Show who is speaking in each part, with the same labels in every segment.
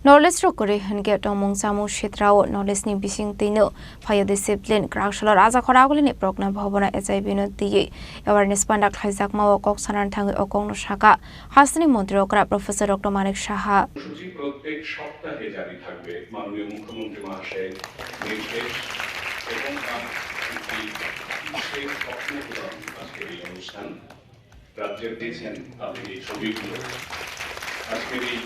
Speaker 1: Knowledge ro kore hange tomong samu shetrao knowledge ni bising tino phaya discipline krakshala raja khoragule ni program bhabana HIV no diye awareness pandak khaizak ma kok sanan thang okong no shaka hasni মন্ত্রী okra professor dr manik saha
Speaker 2: সূচি প্রত্যেক সপ্তাহে জারি থাকবে মাননীয় মুখ্যমন্ত্রী মহাশয়ের নির্দেশ এবং একটি বিশেষ স্বপ্নপূরণ আজকের এই অনুষ্ঠান রাজ্যের দিয়েছেন আপনি এই ছবিগুলো আজকের এই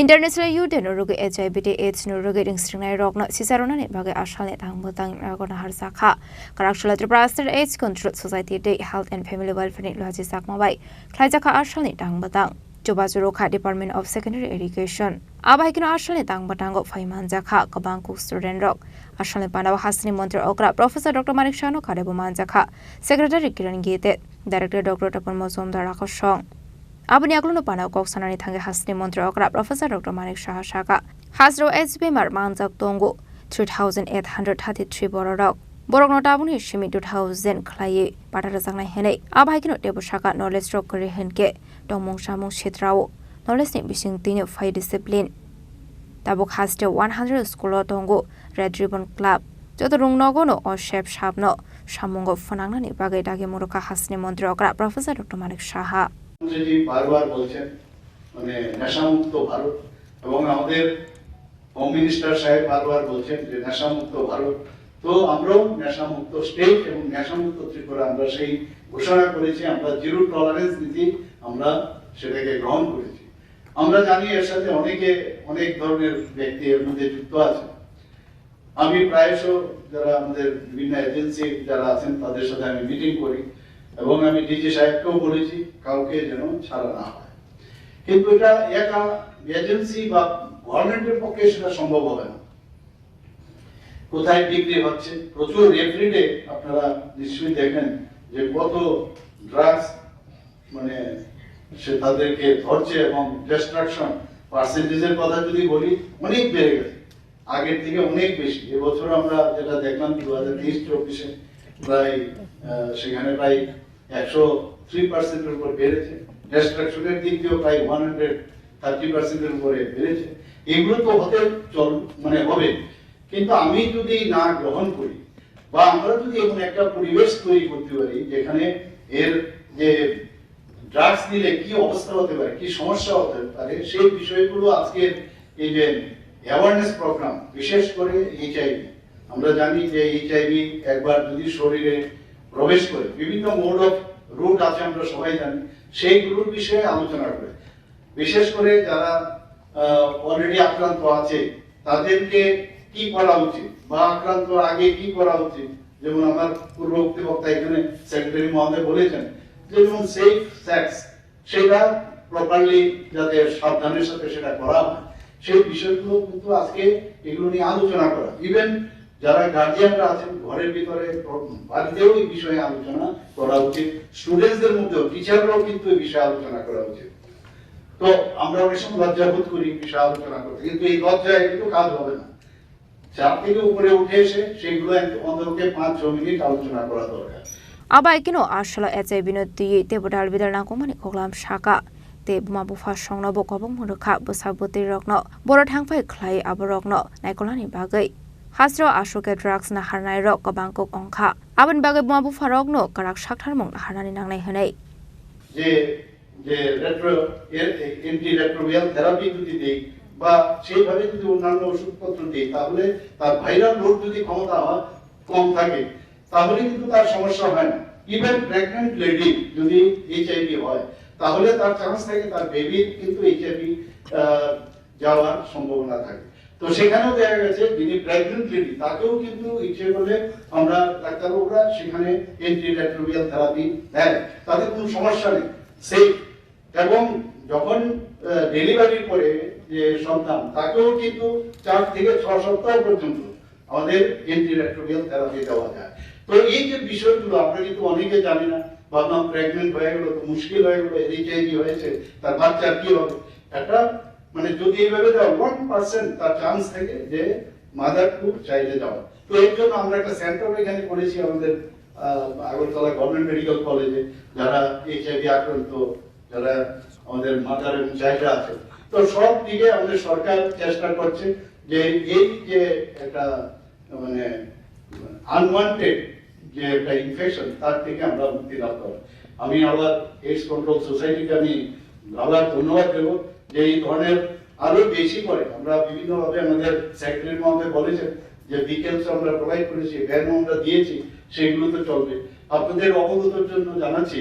Speaker 1: International Youth Nurugi HIV AIDS Nurugi Ringstringai Rogna Cisarona Baga Ashale Tangbutang Ragona Harsaka Karakshula Triprastar AIDS Control Society Day Health and Family Welfare Logisak Mabai Klajaka Ashale Tangbutang Jobazuroka Department of Secondary Education Abaikino Ashale Tangbatango Faiman Zaka Kabanku Student Rock Ashale Panawa Hasni Montre Okra Professor Dr. Manik Shano Kadebo Manzaka Secretary Kiran Gate Director Dr. Tapon Mozum Darakashong Abani agluno pana kok sanani thange hasni mantri okra Professor Dr. Manik Saha Shaka Hasro HB mar manjak tongo 3833 borok borok no tabuni shimi 2000 khlai patara jangnai henei abaikino tebo Shaka knowledge rock kore henke tomong samong shetrao knowledge ni bising tino phai discipline tabok haste 100 school tongo Red Ribbon Club joto rungnogono o shep shabno samongo phonangna ni bagai dage moroka hasni mantri okra Professor Dr. Manik Saha
Speaker 3: जी बार-बार बोलছেন মানে নেশামুক্ত ভারত এবং আমাদের home minister সাহেব বারবার বলছেন যে নেশামুক্ত ভারত তো আমরাও নেশামুক্ত স্টেট এবং নেশামুক্ত ত্রিপুরা আমরা সেই ঘোষণা করেছি আমরা জিরো টলারেন্স নীতি আমরা সেটাকে গ্রহণ করেছি আমরা জানি এর সাথে অনেক ধরনের ব্যক্তি এর মধ্যে যুক্ত আছে আমি প্রায়শই যারা আমাদের বিভিন্ন এজেন্সি যারা আছেন তাদের সাথে আমি মিটিং করি এবং আমি ডিজি সাহেবকেও বলেছি কাউকে যেন ছাড়া না হয় কিন্তু এটা একা এজেন্সি বা গভর্নমেন্টের পক্ষে সেটা সম্ভব হবে না কোথায় বিক্রি হচ্ছে প্রচুর রেফ্রিডে আপনারা নিশ্চয়ই দেখেন যে কত ড্রাগস মানে সে তাদেরকে ধরছে এবং ডিস্ট্রাকশন পার্সেন্টেজের কথা যদি বলি অনেক বেড়ে গেছে আগের থেকে অনেক বেশি এবছর আমরা যেটা দেখলাম 2023-24 প্রায় সেখানে প্রায় 103% এর উপর বেড়েছে ডিস্ট্রাকশনের দিক দিয়েও প্রায় 130% এর উপরে বেড়েছে এগুলো তো হতে মানে হবে কিন্তু আমি যদি না গ্রহণ করি বা আমরা যদি এমন একটা পরিবেশ তৈরি করতে পারি যেখানে এর যে ড্রাগস নিলে কি অবস্থা হতে পারে কি সমস্যা হতে পারে সেই বিষয়গুলো আজকে এই যে অ্যাওয়ারনেস প্রোগ্রাম বিশেষ করে এইচআইভি আমরা জানি যে এইচআইভি একবার যদি শরীরে প্রবেশ করে বিভিন্ন মোড অফ রুট আছে আমরা সবাই জানি সেইগুলোর বিষয়ে আলোচনা করে বিশেষ করে যারা অলরেডি আক্রান্ত আছে তাদেরকে কি করা উচিত বা আক্রান্ত আগে কি করা উচিত যেমন আমার পূর্ববর্তী বক্তা এখানে সেক্রেটারি মহোদয় বলেছেন যেমন সেফ সেক্স সেটা প্রপারলি যাতে সাবধানের সাথে সেটা করা হয় সেই বিষয়গুলো কিন্তু আজকে এগুলো নিয়ে আলোচনা করা ইভেন যারা গার্জিয়ানরা আছেন ঘরের ভিতরে বাড়িতেও এই বিষয়ে আলোচনা করা উচিত স্টুডেন্টসদের মধ্যেও টিচাররাও কিন্তু এই বিষয়ে আলোচনা করা উচিত তো আমরা অনেক সময় লজ্জাবোধ করি বিষয়ে আলোচনা করতে কিন্তু এই লজ্জায় কিন্তু কাজ হবে না চার থেকে উপরে উঠে এসে সেগুলো অন্তত 5-6 মিনিট আলোচনা করা দরকার
Speaker 1: abaikino ashla HIV no diye tebodal bidalna komani khoglam Shaka te mabufa songno bokobong murukha bosabote rokno boro thangphai khlai aborokno naikolani bagai Hasro Ashoke drugs na harnai rok kabangkok ongkha aban bagai mabu farokno karak shaktharmong harnani nangnai hanai
Speaker 3: যে retro anti রেট্রোভিয়াল therapy যদি দেই বা সেইভাবে যদি অন্যান্য ওষুধপত্র দেই তাহলে তার ভাইরাল লোড যদি ক্ষমতা কম থাকে তাহলে কিন্তু তার সমস্যা হয় না ইভেন প্রেগন্যান্ট লেডি যদি এইচআইভি হয় তাহলে তার চান্স থাকে তার বেবির কিন্তু এইচআইভি যাওয়ার সম্ভাবনা থাকে তো সেখানেও দেখা গেছে যিনি প্রেগন্যান্ট লেডি তাকেও কিন্তু ইচ্ছে করলে আমরা ডাক্তারবাবুরা সেখানে এন্টি রেট্রোভিয়াল থেরাপি দেয় তাদের কোনো সমস্যা নেই সেফ এবং যখন ডেলিভারির পরে যে সন্তান তাকেও কিন্তু 4 থেকে 6 সপ্তাহ পর্যন্ত আমাদের এন্টি রেট্রোভিয়াল থেরাপি দেওয়া যায় তো এই যে বিষয়গুলো আমরা কিন্তু অনেকে জানি না ভাবলাম প্রেগন্যান্ট হয়ে গেল তো মুশকিল হয়ে গেল এইচআইভি হয়েছে তার বাচ্চার কি হবে একটা মানে যদি এইভাবে দেওয়া 1% তার চান্স থাকে যে মাদার টু চাইল্ডে যাওয়া তো এর জন্য আমরা একটা সেন্টার এখানে করেছি আমাদের আগরতলা গভর্নমেন্ট মেডিকেল কলেজে যারা HIV আক্রান্ত, যারা আমাদের মাদার এবং চাইল্ডরা আছে, তো সব দিকে আমাদের সরকার চেষ্টা করছে যে এই যে একটা মানে আনওয়ান্টেড যে একটা ইনফেকশন তার থেকে আমরা মুক্তি লাভ করি। আমি আবার এইডস কন্ট্রোল সোসাইটিকে আমি আবার ধন্যবাদ দেবো যে এই ধরনের আরো বেশি করে আমরা বিভিন্নভাবে আমাদের সেক্রেটারি মহোদয় বলেছেন যে ডিটেলস আমরা প্রোভাইড করেছি, ভ্যানও আমরা দিয়েছি, সেগুলো তো চলবে। আপনাদের অবগতির জন্য জানাচ্ছি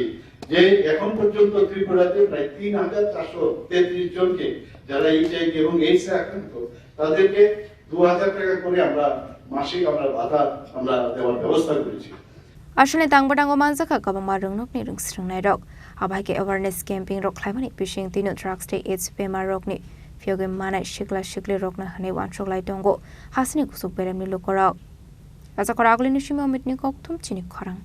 Speaker 3: যে এখন পর্যন্ত ত্রিপুরাতে প্রায় 3,433 জনকে যারা HIV এবং এইডস আক্রান্ত তাদেরকে 2,000 টাকা করে আমরা মাসিক আমরা ভাতা আমরা দেওয়ার ব্যবস্থা করেছি।
Speaker 1: আসলে তাংবাদাঙ্গ মানজাখা কাবাংমা রংনকনি রংস্রংনাই রক আবাইকে अवेयरनेस कैंपिंग रक खाइमानि पिसिं तिनो ड्राग्स डे एड्स बेमार रकनि फियोगे मानाय शिकला शिकले रकना हनै वानसोगलाय दंगो हासिनि कुसुक बेरामनि लोकराव राजा खरागलिनि सिमा मिटनि कक्थुम चिनि खरां